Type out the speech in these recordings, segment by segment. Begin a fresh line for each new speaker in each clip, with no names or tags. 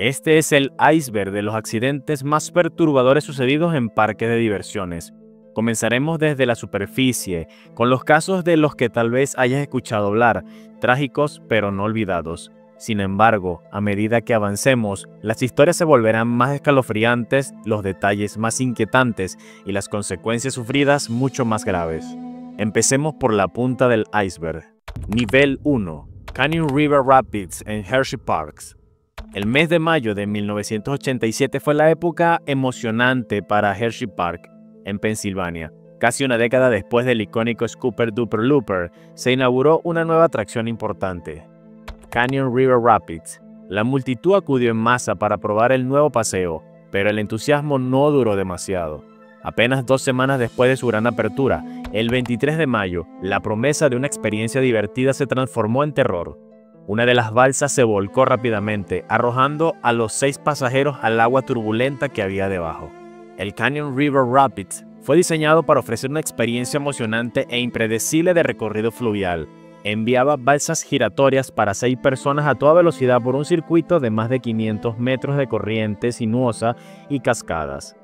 Este es el iceberg de los accidentes más perturbadores sucedidos en parques de diversiones. Comenzaremos desde la superficie, con los casos de los que tal vez hayas escuchado hablar, trágicos pero no olvidados. Sin embargo, a medida que avancemos, las historias se volverán más escalofriantes, los detalles más inquietantes y las consecuencias sufridas mucho más graves. Empecemos por la punta del iceberg. Nivel 1. Canyon River Rapids en Hershey Park. El mes de mayo de 1987 fue la época emocionante para Hershey Park, en Pensilvania. Casi una década después del icónico Scooper Dooper Looper, se inauguró una nueva atracción importante, Canyon River Rapids. La multitud acudió en masa para probar el nuevo paseo, pero el entusiasmo no duró demasiado. Apenas 2 semanas después de su gran apertura, el 23 de mayo, la promesa de una experiencia divertida se transformó en terror. Una de las balsas se volcó rápidamente, arrojando a los 6 pasajeros al agua turbulenta que había debajo. El Canyon River Rapids fue diseñado para ofrecer una experiencia emocionante e impredecible de recorrido fluvial. Enviaba balsas giratorias para 6 personas a toda velocidad por un circuito de más de 500 metros de corriente sinuosa y cascadas.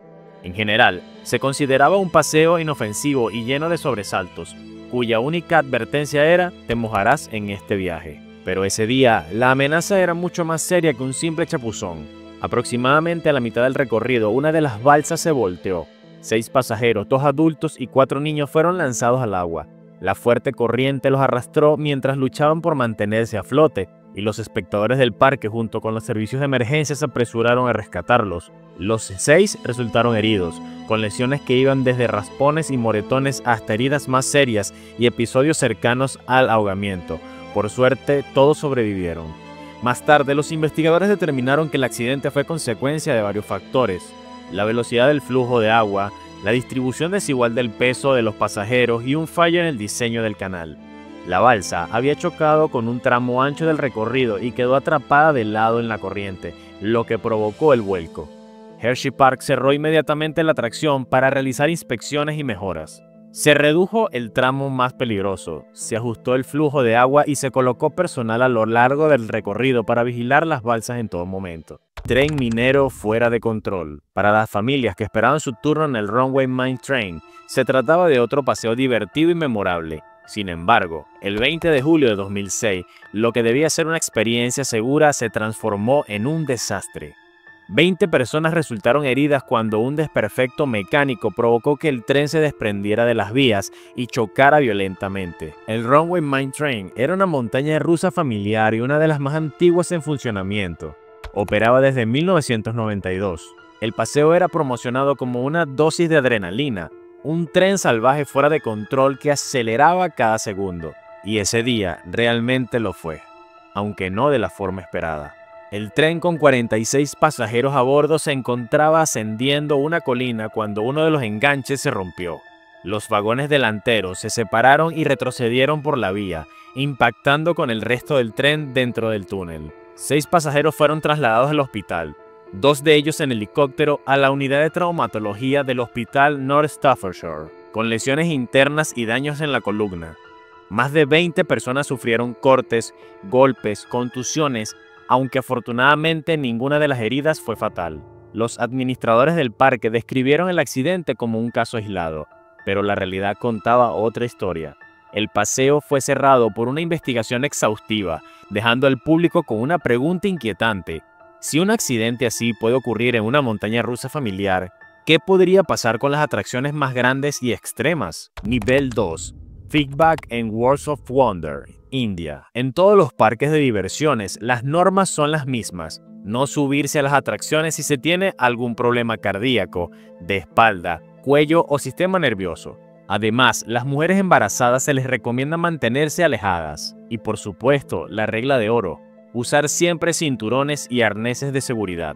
En general, se consideraba un paseo inofensivo y lleno de sobresaltos, cuya única advertencia era: te mojarás en este viaje. Pero ese día, la amenaza era mucho más seria que un simple chapuzón. Aproximadamente a la mitad del recorrido, una de las balsas se volteó. 6 pasajeros, 2 adultos y 4 niños fueron lanzados al agua. La fuerte corriente los arrastró mientras luchaban por mantenerse a flote, y los espectadores del parque junto con los servicios de emergencia se apresuraron a rescatarlos. Los 6 resultaron heridos, con lesiones que iban desde raspones y moretones hasta heridas más serias y episodios cercanos al ahogamiento. Por suerte, todos sobrevivieron. Más tarde, los investigadores determinaron que el accidente fue consecuencia de varios factores: la velocidad del flujo de agua, la distribución desigual del peso de los pasajeros y un fallo en el diseño del canal. La balsa había chocado con un tramo ancho del recorrido y quedó atrapada de lado en la corriente, lo que provocó el vuelco. Hershey Park cerró inmediatamente la atracción para realizar inspecciones y mejoras. Se redujo el tramo más peligroso, se ajustó el flujo de agua y se colocó personal a lo largo del recorrido para vigilar las balsas en todo momento. Tren minero fuera de control. Para las familias que esperaban su turno en el Runaway Mine Train, se trataba de otro paseo divertido y memorable. Sin embargo, el 20 de julio de 2006, lo que debía ser una experiencia segura se transformó en un desastre. 20 personas resultaron heridas cuando un desperfecto mecánico provocó que el tren se desprendiera de las vías y chocara violentamente. El Runaway Mine Train era una montaña rusa familiar y una de las más antiguas en funcionamiento. Operaba desde 1992. El paseo era promocionado como una dosis de adrenalina, un tren salvaje fuera de control que aceleraba cada segundo. Y ese día realmente lo fue, aunque no de la forma esperada. El tren con 46 pasajeros a bordo se encontraba ascendiendo una colina cuando uno de los enganches se rompió. Los vagones delanteros se separaron y retrocedieron por la vía, impactando con el resto del tren dentro del túnel. 6 pasajeros fueron trasladados al hospital, 2 de ellos en helicóptero a la unidad de traumatología del Hospital North Staffordshire, con lesiones internas y daños en la columna. Más de 20 personas sufrieron cortes, golpes, contusiones, aunque afortunadamente ninguna de las heridas fue fatal. Los administradores del parque describieron el accidente como un caso aislado, pero la realidad contaba otra historia. El paseo fue cerrado por una investigación exhaustiva, dejando al público con una pregunta inquietante. Si un accidente así puede ocurrir en una montaña rusa familiar, ¿qué podría pasar con las atracciones más grandes y extremas? Nivel 2. Feedback en Worlds of Wonder, India. En todos los parques de diversiones, las normas son las mismas. No subirse a las atracciones si se tiene algún problema cardíaco, de espalda, cuello o sistema nervioso. Además, las mujeres embarazadas se les recomienda mantenerse alejadas. Y por supuesto, la regla de oro: usar siempre cinturones y arneses de seguridad.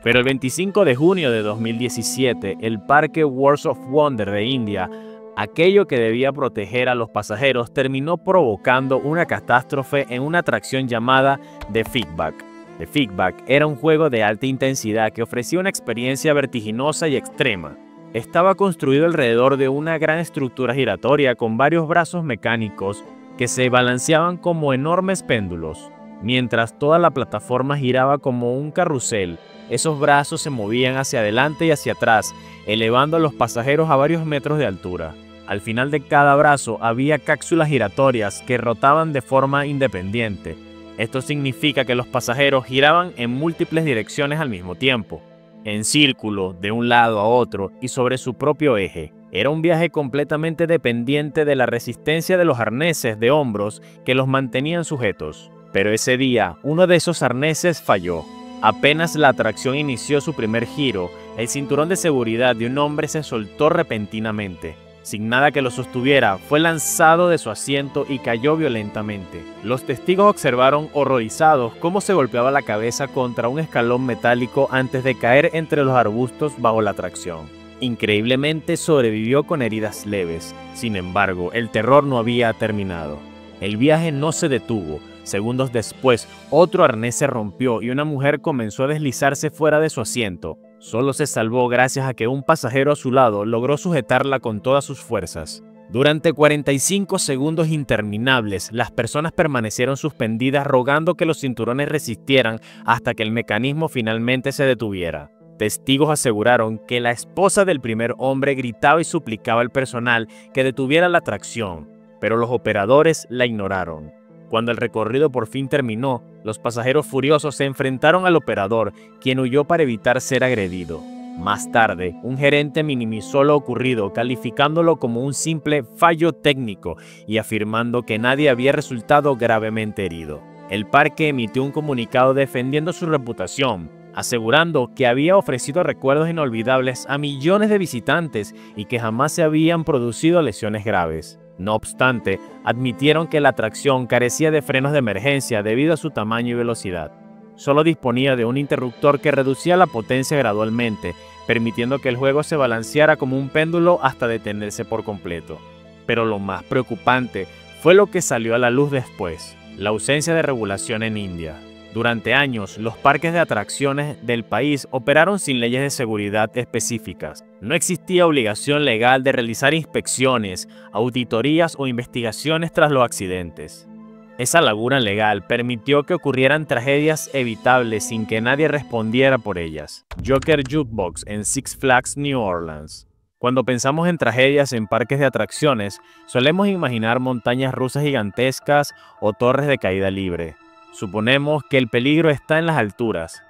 Pero el 25 de junio de 2017, el parque Worlds of Wonder de India, aquello que debía proteger a los pasajeros, terminó provocando una catástrofe en una atracción llamada The Feedback. The Feedback era un juego de alta intensidad que ofrecía una experiencia vertiginosa y extrema. Estaba construido alrededor de una gran estructura giratoria con varios brazos mecánicos que se balanceaban como enormes péndulos. Mientras toda la plataforma giraba como un carrusel, esos brazos se movían hacia adelante y hacia atrás, elevando a los pasajeros a varios metros de altura. Al final de cada brazo había cápsulas giratorias que rotaban de forma independiente. Esto significa que los pasajeros giraban en múltiples direcciones al mismo tiempo, en círculo, de un lado a otro y sobre su propio eje. Era un viaje completamente dependiente de la resistencia de los arneses de hombros que los mantenían sujetos. Pero ese día, uno de esos arneses falló. Apenas la atracción inició su primer giro, el cinturón de seguridad de un hombre se soltó repentinamente. Sin nada que lo sostuviera, fue lanzado de su asiento y cayó violentamente. Los testigos observaron horrorizados cómo se golpeaba la cabeza contra un escalón metálico antes de caer entre los arbustos bajo la tracción. Increíblemente sobrevivió con heridas leves. Sin embargo, el terror no había terminado. El viaje no se detuvo. Segundos después, otro arnés se rompió y una mujer comenzó a deslizarse fuera de su asiento. Solo se salvó gracias a que un pasajero a su lado logró sujetarla con todas sus fuerzas. Durante 45 segundos interminables, las personas permanecieron suspendidas rogando que los cinturones resistieran hasta que el mecanismo finalmente se detuviera. Testigos aseguraron que la esposa del primer hombre gritaba y suplicaba al personal que detuviera la tracción, pero los operadores la ignoraron. Cuando el recorrido por fin terminó, los pasajeros furiosos se enfrentaron al operador, quien huyó para evitar ser agredido. Más tarde, un gerente minimizó lo ocurrido, calificándolo como un simple fallo técnico y afirmando que nadie había resultado gravemente herido. El parque emitió un comunicado defendiendo su reputación, asegurando que había ofrecido recuerdos inolvidables a millones de visitantes y que jamás se habían producido lesiones graves. No obstante, admitieron que la atracción carecía de frenos de emergencia debido a su tamaño y velocidad. Solo disponía de un interruptor que reducía la potencia gradualmente, permitiendo que el juego se balanceara como un péndulo hasta detenerse por completo. Pero lo más preocupante fue lo que salió a la luz después: la ausencia de regulación en India. Durante años, los parques de atracciones del país operaron sin leyes de seguridad específicas. No existía obligación legal de realizar inspecciones, auditorías o investigaciones tras los accidentes. Esa laguna legal permitió que ocurrieran tragedias evitables sin que nadie respondiera por ellas. Joker Jukebox en Six Flags New Orleans. Cuando pensamos en tragedias en parques de atracciones, solemos imaginar montañas rusas gigantescas o torres de caída libre. Suponemos que el peligro está en las alturas.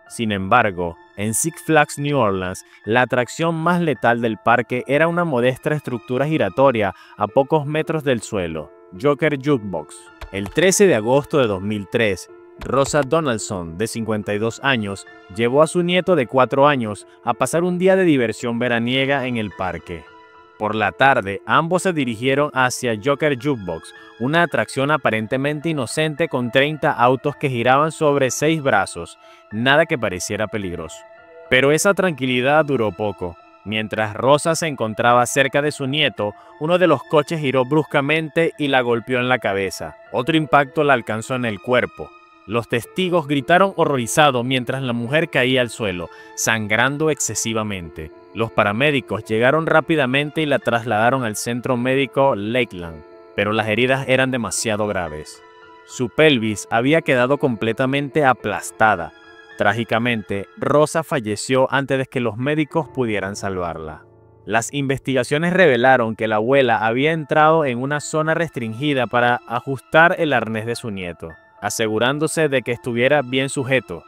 Sin embargo, en Six Flags New Orleans, la atracción más letal del parque era una modesta estructura giratoria a pocos metros del suelo, Joker Jukebox. El 13 de agosto de 2003, Rosa Donaldson, de 52 años, llevó a su nieto de 4 años a pasar un día de diversión veraniega en el parque. Por la tarde, ambos se dirigieron hacia Joker Jukebox, una atracción aparentemente inocente con 30 autos que giraban sobre 6 brazos, nada que pareciera peligroso. Pero esa tranquilidad duró poco. Mientras Rosa se encontraba cerca de su nieto, uno de los coches giró bruscamente y la golpeó en la cabeza. Otro impacto la alcanzó en el cuerpo. Los testigos gritaron horrorizados mientras la mujer caía al suelo, sangrando excesivamente. Los paramédicos llegaron rápidamente y la trasladaron al centro médico Lakeland, pero las heridas eran demasiado graves. Su pelvis había quedado completamente aplastada. Trágicamente, Rosa falleció antes de que los médicos pudieran salvarla. Las investigaciones revelaron que la abuela había entrado en una zona restringida para ajustar el arnés de su nieto, asegurándose de que estuviera bien sujeto.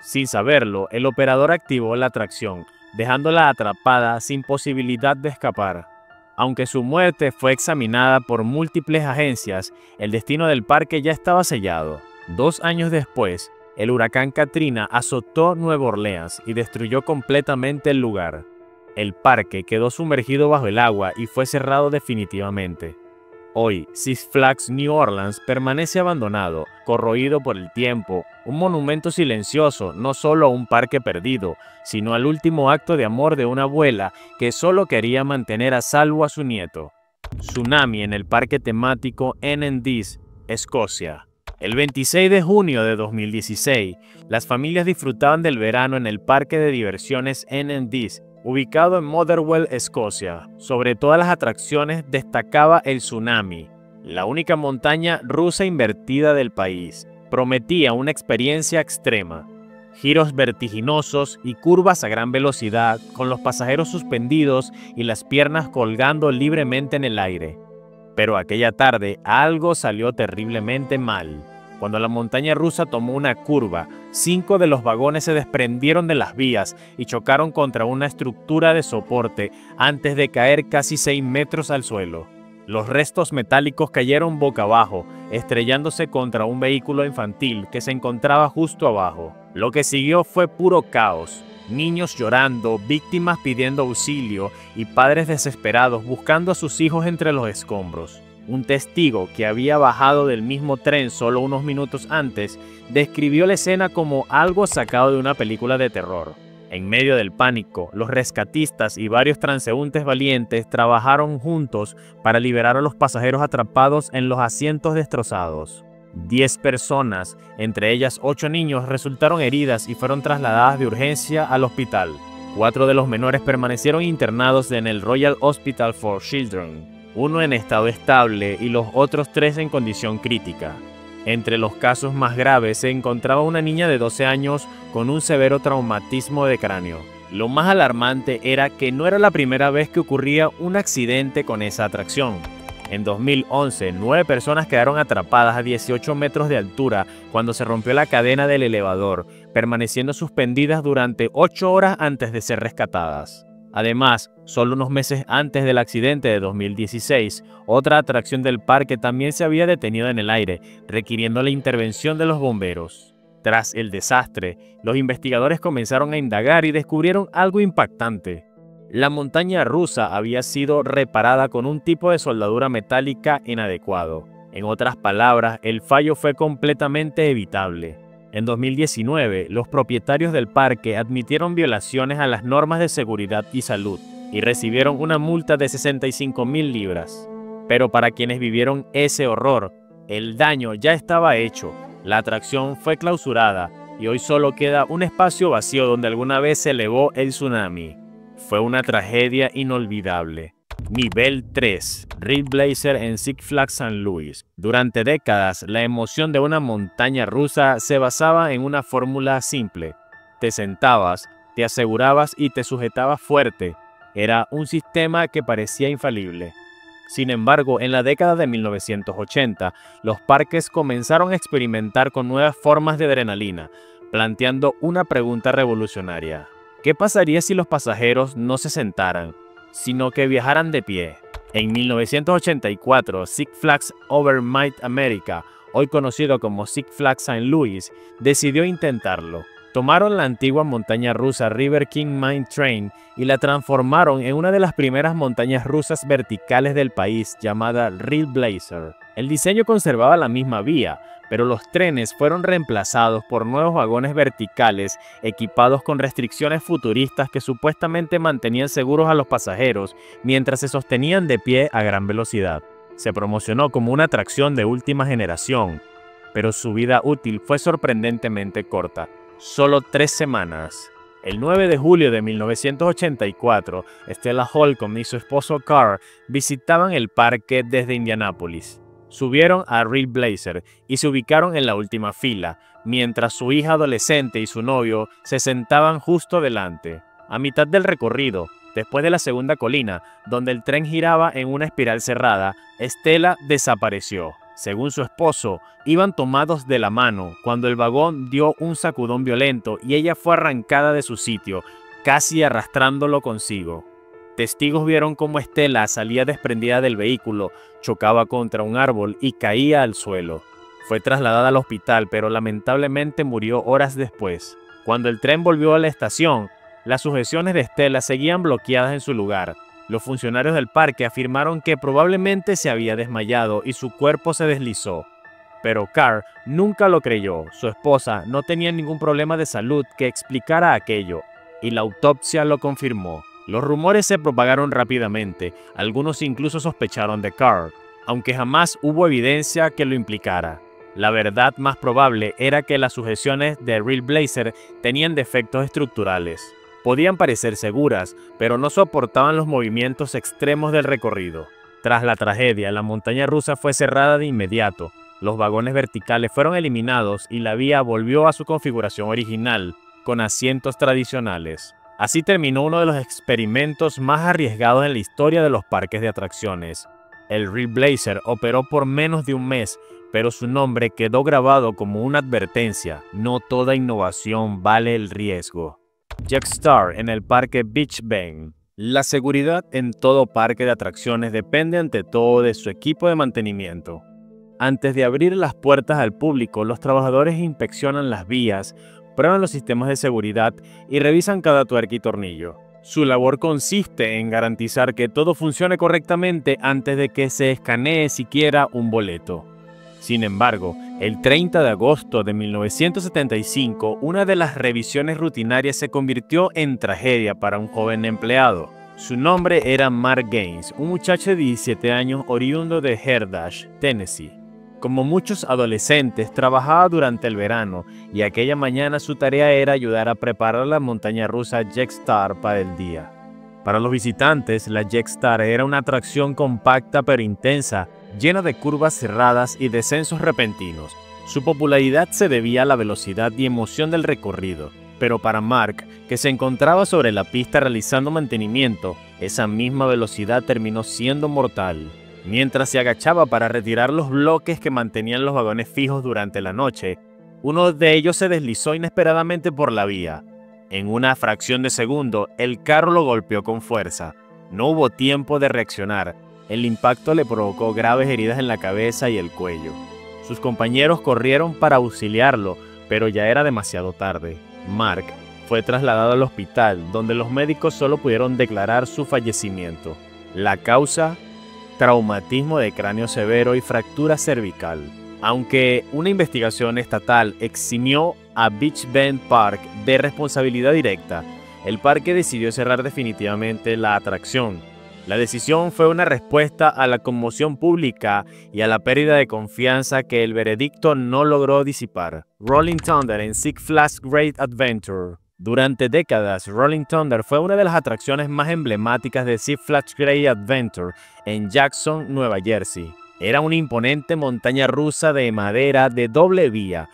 Sin saberlo, el operador activó la atracción, dejándola atrapada sin posibilidad de escapar. Aunque su muerte fue examinada por múltiples agencias, el destino del parque ya estaba sellado. 2 años después, el huracán Katrina azotó Nueva Orleans y destruyó completamente el lugar. El parque quedó sumergido bajo el agua y fue cerrado definitivamente. Hoy, Six Flags New Orleans permanece abandonado, corroído por el tiempo, un monumento silencioso no solo a un parque perdido, sino al último acto de amor de una abuela que solo quería mantener a salvo a su nieto. Tsunami en el parque temático NND's, Escocia. El 26 de junio de 2016, las familias disfrutaban del verano en el parque de diversiones NND's, ubicado en Motherwell, Escocia. Sobre todas las atracciones destacaba el Tsunami, la única montaña rusa invertida del país. Prometía una experiencia extrema, giros vertiginosos y curvas a gran velocidad, con los pasajeros suspendidos y las piernas colgando libremente en el aire. Pero aquella tarde algo salió terriblemente mal. Cuando la montaña rusa tomó una curva, 5 de los vagones se desprendieron de las vías y chocaron contra una estructura de soporte antes de caer casi 6 metros al suelo. Los restos metálicos cayeron boca abajo, estrellándose contra un vehículo infantil que se encontraba justo abajo. Lo que siguió fue puro caos. Niños llorando, víctimas pidiendo auxilio y padres desesperados buscando a sus hijos entre los escombros. Un testigo que había bajado del mismo tren solo unos minutos antes describió la escena como algo sacado de una película de terror. En medio del pánico, los rescatistas y varios transeúntes valientes trabajaron juntos para liberar a los pasajeros atrapados en los asientos destrozados. 10 personas, entre ellas 8 niños, resultaron heridas y fueron trasladadas de urgencia al hospital. 4 de los menores permanecieron internados en el Royal Hospital for Children, uno en estado estable y los otros 3 en condición crítica. Entre los casos más graves se encontraba una niña de 12 años con un severo traumatismo de cráneo. Lo más alarmante era que no era la primera vez que ocurría un accidente con esa atracción. En 2011, 9 personas quedaron atrapadas a 18 metros de altura cuando se rompió la cadena del elevador, permaneciendo suspendidas durante 8 horas antes de ser rescatadas. Además, solo unos meses antes del accidente de 2016, otra atracción del parque también se había detenido en el aire, requiriendo la intervención de los bomberos. Tras el desastre, los investigadores comenzaron a indagar y descubrieron algo impactante. La montaña rusa había sido reparada con un tipo de soldadura metálica inadecuado. En otras palabras, el fallo fue completamente evitable. En 2019, los propietarios del parque admitieron violaciones a las normas de seguridad y salud y recibieron una multa de 65.000 libras. Pero para quienes vivieron ese horror, el daño ya estaba hecho. La atracción fue clausurada y hoy solo queda un espacio vacío donde alguna vez se elevó el tsunami. Fue una tragedia inolvidable. Nivel 3. Red Blazer en Six Flags St. Louis. Durante décadas, la emoción de una montaña rusa se basaba en una fórmula simple. Te sentabas, te asegurabas y te sujetabas fuerte. Era un sistema que parecía infalible. Sin embargo, en la década de 1980, los parques comenzaron a experimentar con nuevas formas de adrenalina, planteando una pregunta revolucionaria. ¿Qué pasaría si los pasajeros no se sentaran, sino que viajaran de pie? En 1984, Six Flags Over Mid-America, hoy conocido como Six Flags St. Louis, decidió intentarlo. Tomaron la antigua montaña rusa River King Mine Train y la transformaron en una de las primeras montañas rusas verticales del país, llamada Red Blazer. El diseño conservaba la misma vía, pero los trenes fueron reemplazados por nuevos vagones verticales equipados con restricciones futuristas que supuestamente mantenían seguros a los pasajeros mientras se sostenían de pie a gran velocidad. Se promocionó como una atracción de última generación, pero su vida útil fue sorprendentemente corta. Solo 3 semanas. El 9 de julio de 1984, Stella Holcomb y su esposo Carl visitaban el parque desde Indianápolis. Subieron a Red Blazer y se ubicaron en la última fila, mientras su hija adolescente y su novio se sentaban justo delante. A mitad del recorrido, después de la segunda colina, donde el tren giraba en una espiral cerrada, Stella desapareció. Según su esposo, iban tomados de la mano cuando el vagón dio un sacudón violento y ella fue arrancada de su sitio, casi arrastrándolo consigo. Testigos vieron cómo Stella salía desprendida del vehículo, chocaba contra un árbol y caía al suelo. Fue trasladada al hospital, pero lamentablemente murió horas después. Cuando el tren volvió a la estación, las sujeciones de Stella seguían bloqueadas en su lugar. Los funcionarios del parque afirmaron que probablemente se había desmayado y su cuerpo se deslizó. Pero Carl nunca lo creyó. Su esposa no tenía ningún problema de salud que explicara aquello, y la autopsia lo confirmó. Los rumores se propagaron rápidamente, algunos incluso sospecharon de Carl, aunque jamás hubo evidencia que lo implicara. La verdad más probable era que las sujeciones de Red Blazer tenían defectos estructurales. Podían parecer seguras, pero no soportaban los movimientos extremos del recorrido. Tras la tragedia, la montaña rusa fue cerrada de inmediato. Los vagones verticales fueron eliminados y la vía volvió a su configuración original, con asientos tradicionales. Así terminó uno de los experimentos más arriesgados en la historia de los parques de atracciones. El Red Blazer operó por menos de un mes, pero su nombre quedó grabado como una advertencia: no toda innovación vale el riesgo. Jetstar en el parque Beach Bend. La seguridad en todo parque de atracciones depende ante todo de su equipo de mantenimiento. Antes de abrir las puertas al público, los trabajadores inspeccionan las vías, prueban los sistemas de seguridad y revisan cada tuerca y tornillo. Su labor consiste en garantizar que todo funcione correctamente antes de que se escanee siquiera un boleto. Sin embargo, el 30 de agosto de 1975, una de las revisiones rutinarias se convirtió en tragedia para un joven empleado. Su nombre era Mark Gaines, un muchacho de 17 años oriundo de Hairdale, Tennessee. Como muchos adolescentes, trabajaba durante el verano y aquella mañana su tarea era ayudar a preparar la montaña rusa Jetstar para el día. Para los visitantes, la Jetstar era una atracción compacta pero intensa, llena de curvas cerradas y descensos repentinos. Su popularidad se debía a la velocidad y emoción del recorrido, pero para Mark, que se encontraba sobre la pista realizando mantenimiento, esa misma velocidad terminó siendo mortal. Mientras se agachaba para retirar los bloques que mantenían los vagones fijos durante la noche, uno de ellos se deslizó inesperadamente por la vía. En una fracción de segundo, el carro lo golpeó con fuerza. No hubo tiempo de reaccionar. El impacto le provocó graves heridas en la cabeza y el cuello. Sus compañeros corrieron para auxiliarlo, pero ya era demasiado tarde. Mark fue trasladado al hospital, donde los médicos solo pudieron declarar su fallecimiento. La causa: traumatismo de cráneo severo y fractura cervical. Aunque una investigación estatal eximió a Beach Bend Park de responsabilidad directa, el parque decidió cerrar definitivamente la atracción. La decisión fue una respuesta a la conmoción pública y a la pérdida de confianza que el veredicto no logró disipar. Rolling Thunder en Six Flags Great Adventure. Durante décadas, Rolling Thunder fue una de las atracciones más emblemáticas de Six Flags Great Adventure en Jackson, Nueva Jersey. Era una imponente montaña rusa de madera de doble vía,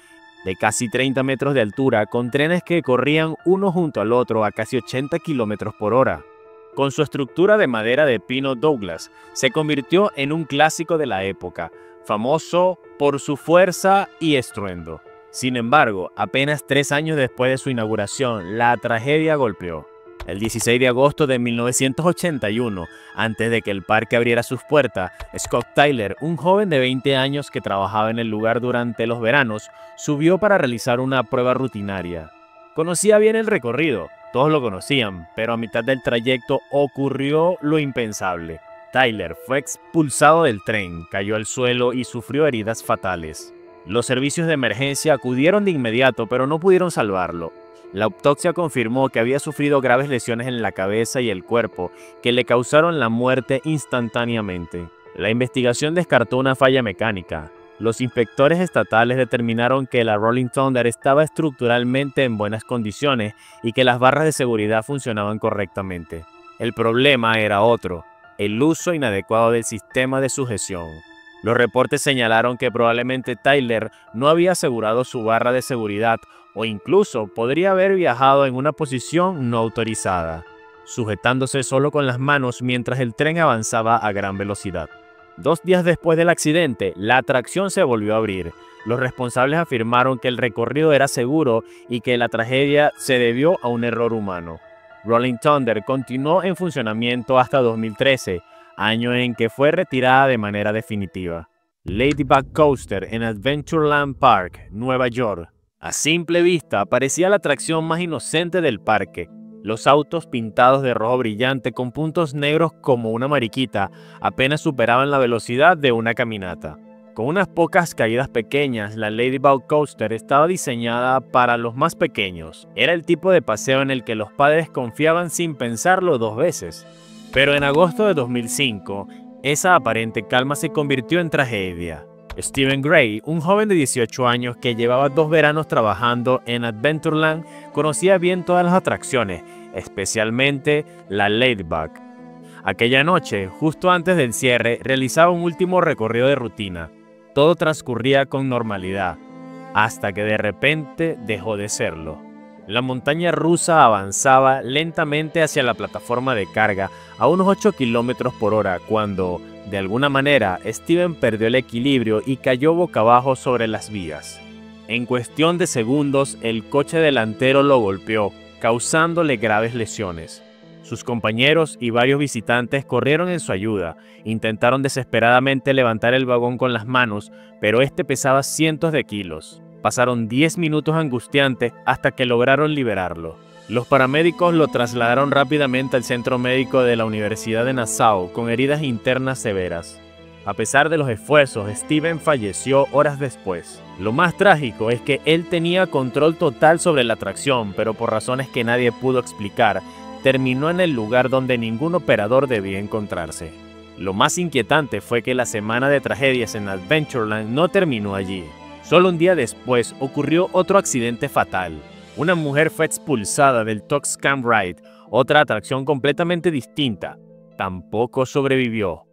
de casi 30 metros de altura, con trenes que corrían uno junto al otro a casi 80 kilómetros por hora. Con su estructura de madera de pino Douglas, se convirtió en un clásico de la época, famoso por su fuerza y estruendo. Sin embargo, apenas 3 años después de su inauguración, la tragedia golpeó. El 16 de agosto de 1981, antes de que el parque abriera sus puertas, Scott Tyler, un joven de 20 años que trabajaba en el lugar durante los veranos, subió para realizar una prueba rutinaria. Conocía bien el recorrido, todos lo conocían, pero a mitad del trayecto ocurrió lo impensable. Tyler fue expulsado del tren, cayó al suelo y sufrió heridas fatales. Los servicios de emergencia acudieron de inmediato, pero no pudieron salvarlo. La autopsia confirmó que había sufrido graves lesiones en la cabeza y el cuerpo, que le causaron la muerte instantáneamente. La investigación descartó una falla mecánica. Los inspectores estatales determinaron que la Rolling Thunder estaba estructuralmente en buenas condiciones y que las barras de seguridad funcionaban correctamente. El problema era otro: el uso inadecuado del sistema de sujeción. Los reportes señalaron que probablemente Tyler no había asegurado su barra de seguridad o incluso podría haber viajado en una posición no autorizada, sujetándose solo con las manos mientras el tren avanzaba a gran velocidad. 2 días después del accidente, la atracción se volvió a abrir. Los responsables afirmaron que el recorrido era seguro y que la tragedia se debió a un error humano. Rolling Thunder continuó en funcionamiento hasta 2013, año en que fue retirada de manera definitiva. Ladybug Coaster en Adventureland Park, Nueva York. A simple vista, parecía la atracción más inocente del parque. Los autos pintados de rojo brillante con puntos negros como una mariquita apenas superaban la velocidad de una caminata. Con unas pocas caídas pequeñas, la Ladybug Coaster estaba diseñada para los más pequeños. Era el tipo de paseo en el que los padres confiaban sin pensarlo 2 veces. Pero en agosto de 2005, esa aparente calma se convirtió en tragedia. Steven Gray, un joven de 18 años que llevaba 2 veranos trabajando en Adventureland, conocía bien todas las atracciones, especialmente la Ladybug. Aquella noche, justo antes del cierre, realizaba un último recorrido de rutina. Todo transcurría con normalidad, hasta que de repente dejó de serlo. La montaña rusa avanzaba lentamente hacia la plataforma de carga a unos 8 kilómetros por hora cuando, de alguna manera, Steven perdió el equilibrio y cayó boca abajo sobre las vías. En cuestión de segundos, el coche delantero lo golpeó, causándole graves lesiones. Sus compañeros y varios visitantes corrieron en su ayuda, intentaron desesperadamente levantar el vagón con las manos, pero este pesaba cientos de kilos. Pasaron 10 minutos angustiantes hasta que lograron liberarlo. Los paramédicos lo trasladaron rápidamente al centro médico de la Universidad de Nassau con heridas internas severas. A pesar de los esfuerzos, Steven falleció horas después. Lo más trágico es que él tenía control total sobre la atracción, pero por razones que nadie pudo explicar, terminó en el lugar donde ningún operador debía encontrarse. Lo más inquietante fue que la semana de tragedias en Adventureland no terminó allí. Solo un día después ocurrió otro accidente fatal. Una mujer fue expulsada del Tux Camp Ride, otra atracción completamente distinta. Tampoco sobrevivió.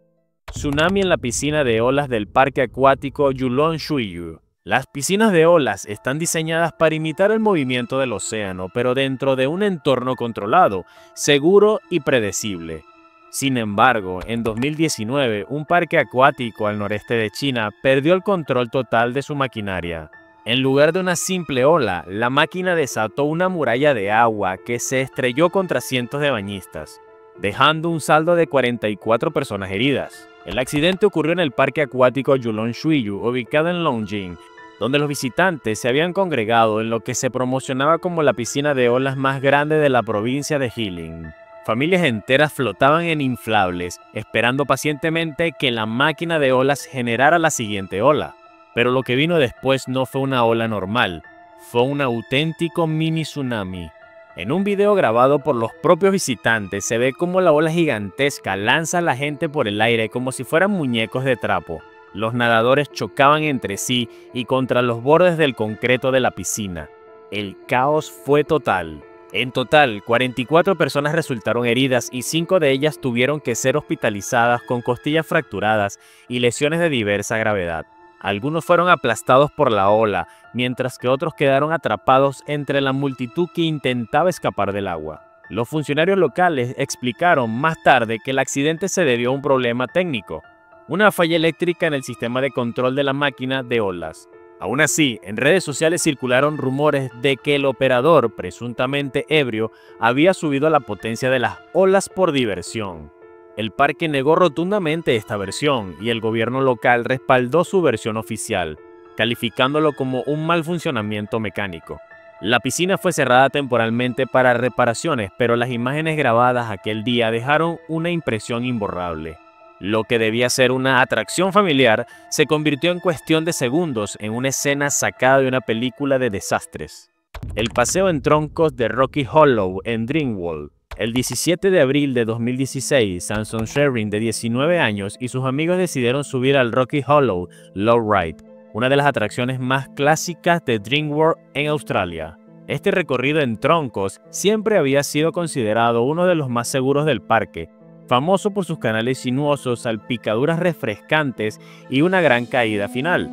Tsunami en la piscina de olas del parque acuático Yulon Shuiyu. Las piscinas de olas están diseñadas para imitar el movimiento del océano, pero dentro de un entorno controlado, seguro y predecible. Sin embargo, en 2019, un parque acuático al noreste de China perdió el control total de su maquinaria. En lugar de una simple ola, la máquina desató una muralla de agua que se estrelló contra cientos de bañistas, dejando un saldo de 44 personas heridas. El accidente ocurrió en el parque acuático Yulon Shuiyu, ubicado en Longjing, donde los visitantes se habían congregado en lo que se promocionaba como la piscina de olas más grande de la provincia de Jilin. Familias enteras flotaban en inflables, esperando pacientemente que la máquina de olas generara la siguiente ola. Pero lo que vino después no fue una ola normal, fue un auténtico mini tsunami. En un video grabado por los propios visitantes se ve cómo la ola gigantesca lanza a la gente por el aire como si fueran muñecos de trapo. Los nadadores chocaban entre sí y contra los bordes del concreto de la piscina. El caos fue total. En total, 44 personas resultaron heridas y 5 de ellas tuvieron que ser hospitalizadas con costillas fracturadas y lesiones de diversa gravedad. Algunos fueron aplastados por la ola, mientras que otros quedaron atrapados entre la multitud que intentaba escapar del agua. Los funcionarios locales explicaron más tarde que el accidente se debió a un problema técnico, una falla eléctrica en el sistema de control de la máquina de olas. Aún así, en redes sociales circularon rumores de que el operador, presuntamente ebrio, había subido la potencia de las olas por diversión. El parque negó rotundamente esta versión y el gobierno local respaldó su versión oficial, calificándolo como un mal funcionamiento mecánico. La piscina fue cerrada temporalmente para reparaciones, pero las imágenes grabadas aquel día dejaron una impresión imborrable. Lo que debía ser una atracción familiar se convirtió en cuestión de segundos en una escena sacada de una película de desastres. El paseo en troncos de Rocky Hollow en Dreamworld. El 17 de abril de 2016, Samson Sherrin, de 19 años, y sus amigos decidieron subir al Rocky Hollow Lowride, una de las atracciones más clásicas de Dreamworld en Australia. Este recorrido en troncos siempre había sido considerado uno de los más seguros del parque, famoso por sus canales sinuosos, salpicaduras refrescantes y una gran caída final.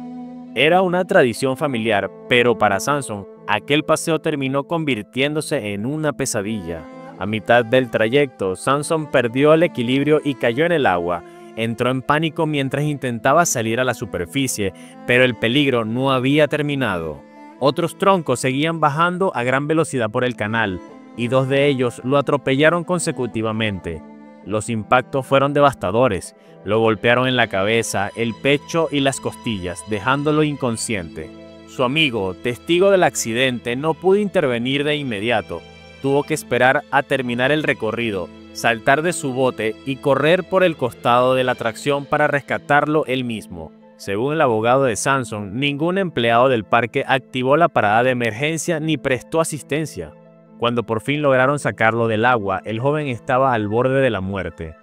Era una tradición familiar, pero para Samson, aquel paseo terminó convirtiéndose en una pesadilla. A mitad del trayecto, Samson perdió el equilibrio y cayó en el agua. Entró en pánico mientras intentaba salir a la superficie, pero el peligro no había terminado. Otros troncos seguían bajando a gran velocidad por el canal, y 2 de ellos lo atropellaron consecutivamente. Los impactos fueron devastadores, lo golpearon en la cabeza, el pecho y las costillas, dejándolo inconsciente. Su amigo, testigo del accidente, no pudo intervenir de inmediato. Tuvo que esperar a terminar el recorrido, saltar de su bote y correr por el costado de la atracción para rescatarlo él mismo. Según el abogado de Samson, ningún empleado del parque activó la parada de emergencia ni prestó asistencia. Cuando por fin lograron sacarlo del agua, el joven estaba al borde de la muerte.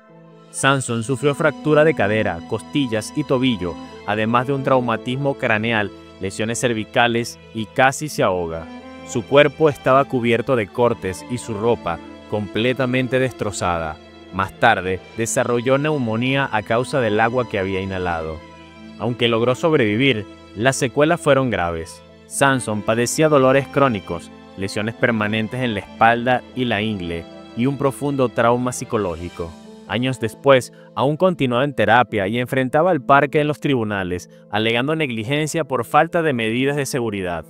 Samson sufrió fractura de cadera, costillas y tobillo, además de un traumatismo craneal, lesiones cervicales y casi se ahoga. Su cuerpo estaba cubierto de cortes y su ropa completamente destrozada. Más tarde, desarrolló neumonía a causa del agua que había inhalado. Aunque logró sobrevivir, las secuelas fueron graves. Sanson padecía dolores crónicos, lesiones permanentes en la espalda y la ingle, y un profundo trauma psicológico. Años después, aún continuaba en terapia y enfrentaba al parque en los tribunales, alegando negligencia por falta de medidas de seguridad.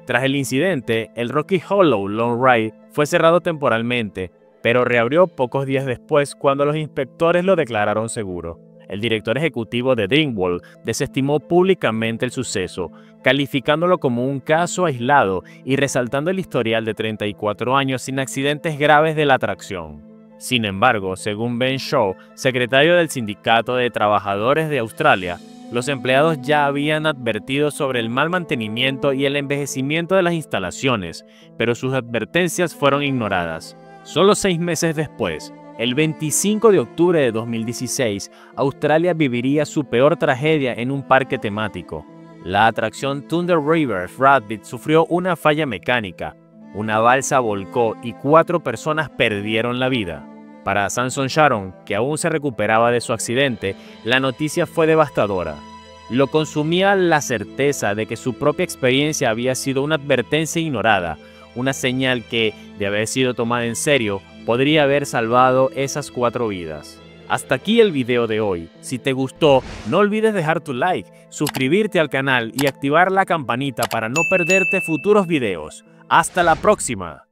Tras el incidente, el Rocky Hollow Long Ride fue cerrado temporalmente, pero reabrió pocos días después cuando los inspectores lo declararon seguro. El director ejecutivo de Dreamworld desestimó públicamente el suceso, calificándolo como un caso aislado y resaltando el historial de 34 años sin accidentes graves de la atracción. Sin embargo, según Ben Shaw, secretario del Sindicato de Trabajadores de Australia, los empleados ya habían advertido sobre el mal mantenimiento y el envejecimiento de las instalaciones, pero sus advertencias fueron ignoradas. Solo 6 meses después, el 25 de octubre de 2016, Australia viviría su peor tragedia en un parque temático. La atracción Thunder River Rabbit sufrió una falla mecánica. Una balsa volcó y 4 personas perdieron la vida. Para Sanson Sharon, que aún se recuperaba de su accidente, la noticia fue devastadora. Lo consumía la certeza de que su propia experiencia había sido una advertencia ignorada, una señal que, de haber sido tomada en serio, podría haber salvado esas 4 vidas. Hasta aquí el video de hoy. Si te gustó, no olvides dejar tu like, suscribirte al canal y activar la campanita para no perderte futuros videos. ¡Hasta la próxima!